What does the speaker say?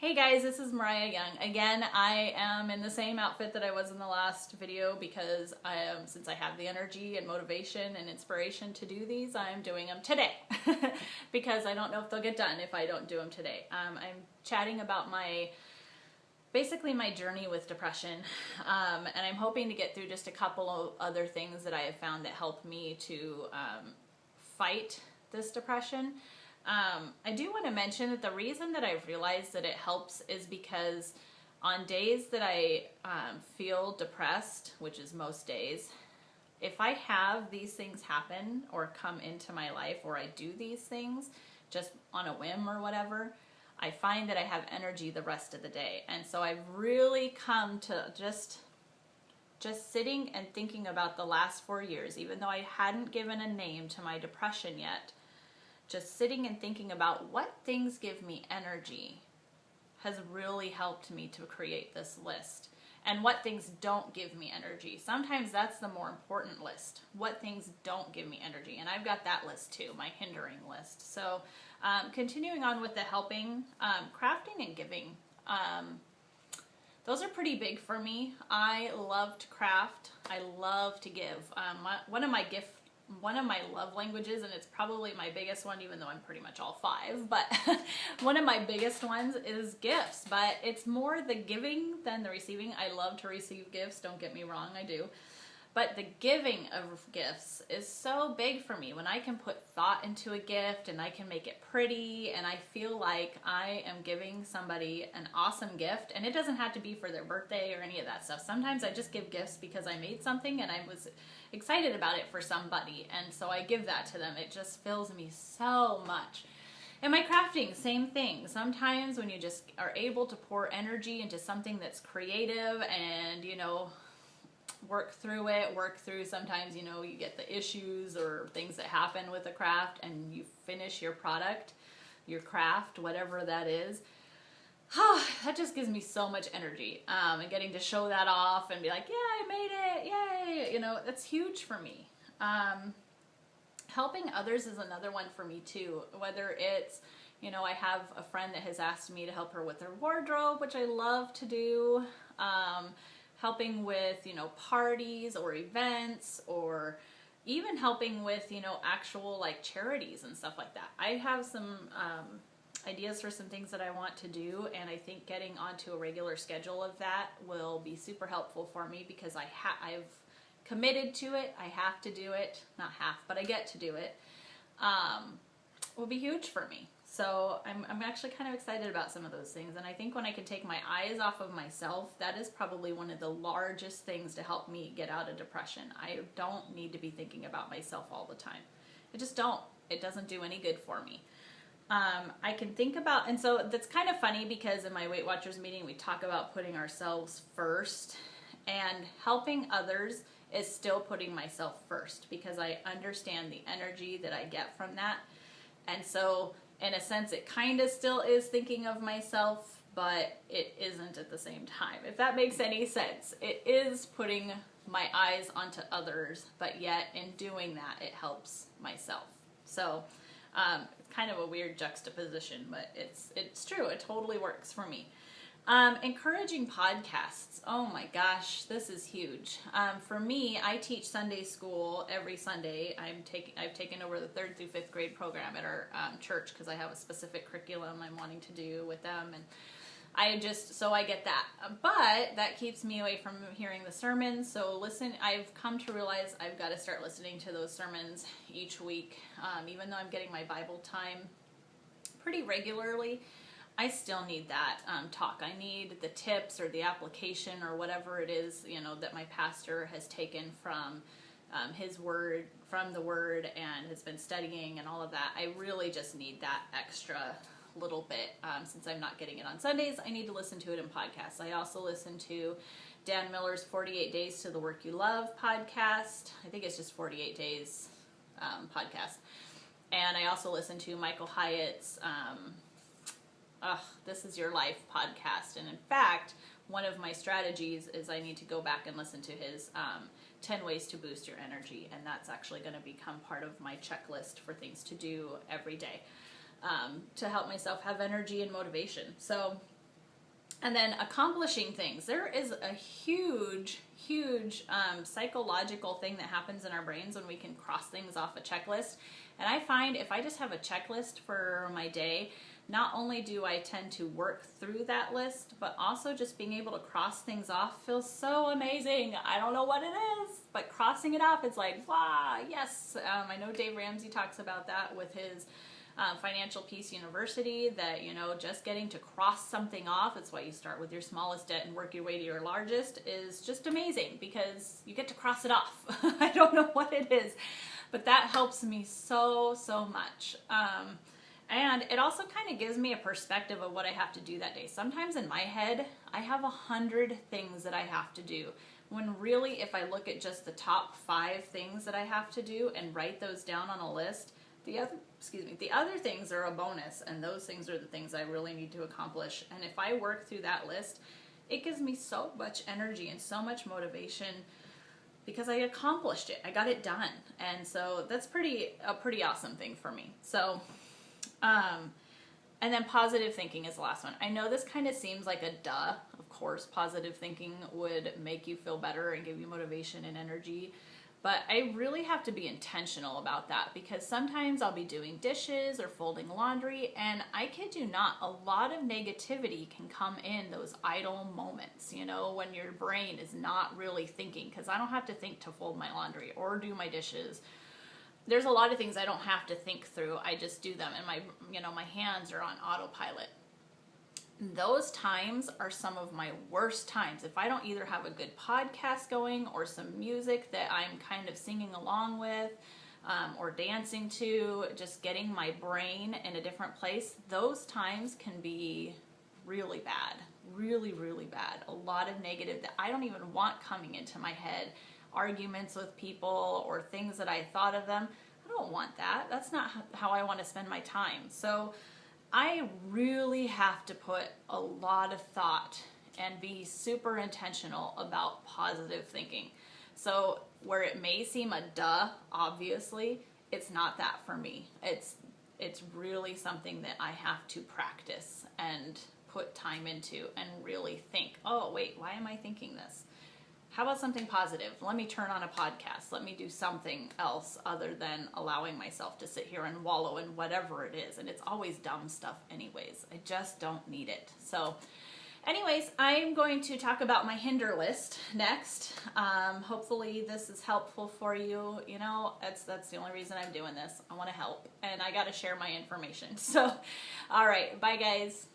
Hey guys, this is Mariah Young. Again, I am in the same outfit that I was in the last video because since I have the energy and motivation and inspiration to do these, I'm doing them today because I don't know if they'll get done if I don't do them today. I'm chatting about basically my journey with depression, and I'm hoping to get through just a couple of other things that I have found that help me to fight this depression. I do want to mention that the reason that I've realized that it helps is because on days that I feel depressed, which is most days, if I have these things happen or come into my life or I do these things just on a whim or whatever, I find that I have energy the rest of the day. And so I've really come to just sitting and thinking about the last 4 years, even though I hadn't given a name to my depression yet. Just sitting and thinking about what things give me energy has really helped me to create this list. And what things don't give me energy. Sometimes that's the more important list. What things don't give me energy. And I've got that list too, my hindering list. So continuing on with the helping, crafting and giving. Those are pretty big for me. I love to craft. I love to give. One of my love languages, and it's probably my biggest one, even though I'm pretty much all five, but one of my biggest ones is gifts, but it's more the giving than the receiving. I love to receive gifts, don't get me wrong, I do. But the giving of gifts is so big for me when I can put thought into a gift and I can make it pretty and I feel like I am giving somebody an awesome gift, and it doesn't have to be for their birthday or any of that stuff. Sometimes I just give gifts because I made something and I was excited about it for somebody, and so I give that to them. It just fills me so much. And my crafting, same thing. Sometimes when you just are able to pour energy into something that's creative and, work through sometimes, you get the issues or things that happen with a craft and you finish your product, your craft, whatever that is. That just gives me so much energy. And getting to show that off and be like, yeah, I made it, yay, that's huge for me. Helping others is another one for me too, whether it's, I have a friend that has asked me to help her with her wardrobe, which I love to do. Helping with, parties or events, or even helping with, actual like charities and stuff like that. I have some ideas for some things that I want to do, and I think getting onto a regular schedule of that will be super helpful for me because I've committed to it. I have to do it, not half, but I get to do it. Will be huge for me. So I'm actually kind of excited about some of those things, and I think when I can take my eyes off of myself, that is probably one of the largest things to help me get out of depression. I don't need to be thinking about myself all the time. I just don't. It doesn't do any good for me. I can think about, and so that's kind of funny because in my Weight Watchers meeting we talk about putting ourselves first, and helping others is still putting myself first because I understand the energy that I get from that. And so in a sense, it kind of still is thinking of myself, but it isn't at the same time. If that makes any sense. It is putting my eyes onto others, but yet in doing that, it helps myself. So it's kind of a weird juxtaposition, but it's true. It totally works for me. Encouraging podcasts. Oh my gosh, this is huge. For me, I teach Sunday school every Sunday. I've taken over the 3rd through 5th grade program at our church because I have a specific curriculum I'm wanting to do with them, and I get that. But that keeps me away from hearing the sermons. So I've come to realize I've got to start listening to those sermons each week. Even though I'm getting my Bible time pretty regularly, I still need that talk. I need the tips or the application or whatever it is, that my pastor has taken from his word, from the word, and has been studying and all of that. I really just need that extra little bit. Since I'm not getting it on Sundays, I need to listen to it in podcasts. I also listen to Dan Miller's 48 Days to the Work You Love podcast. I think it's just 48 Days podcast. And I also listen to Michael Hyatt's This Is Your Life podcast. And in fact, one of my strategies is I need to go back and listen to his 10 ways to boost your energy. And that's actually going to become part of my checklist for things to do every day to help myself have energy and motivation. So And then accomplishing things. There is a huge, huge psychological thing that happens in our brains when we can cross things off a checklist. And I find if I just have a checklist for my day, not only do I tend to work through that list, but also just being able to cross things off feels so amazing. I don't know what it is, but crossing it off, it's like, wow, yes. I know Dave Ramsey talks about that with his Financial Peace University, that, you know, just getting to cross something off, it's why you start with your smallest debt and work your way to your largest, is just amazing because you get to cross it off. I don't know what it is, but that helps me so much. And it also kind of gives me a perspective of what I have to do that day. Sometimes in my head, I have 100 things that I have to do. When really, if I look at just the top 5 things that I have to do and write those down on a list, the other things are a bonus, and those things are the things I really need to accomplish. And if I work through that list, it gives me so much energy and so much motivation because I accomplished it. I got it done. And so that's a pretty awesome thing for me. So, and then positive thinking is the last one. I know this kind of seems like a duh. Of course, positive thinking would make you feel better and give you motivation and energy. But I really have to be intentional about that because sometimes I'll be doing dishes or folding laundry, and I kid you not, a lot of negativity can come in those idle moments, you know, when your brain is not really thinking, because I don't have to think to fold my laundry or do my dishes. There's a lot of things I don't have to think through. I just do them, and my hands are on autopilot. Those times are some of my worst times. If I don't either have a good podcast going or some music that I'm kind of singing along with or dancing to, just getting my brain in a different place, those times can be really bad, really, really bad. A lot of negative that I don't even want coming into my head. Arguments with people or things that I thought of them. I don't want that. That's not how I want to spend my time. So I really have to put a lot of thought and be super intentional about positive thinking. So where it may seem a duh, obviously, it's not that for me. It's really something that I have to practice and put time into and really think, oh, wait, why am I thinking this? How about something positive? Let me turn on a podcast. Let me do something else other than allowing myself to sit here and wallow in whatever it is. And it's always dumb stuff anyways. I just don't need it. So anyways, I'm going to talk about my hinder list next. Hopefully this is helpful for you. You know, that's the only reason I'm doing this. I want to help, and I got to share my information. So, all right. Bye, guys.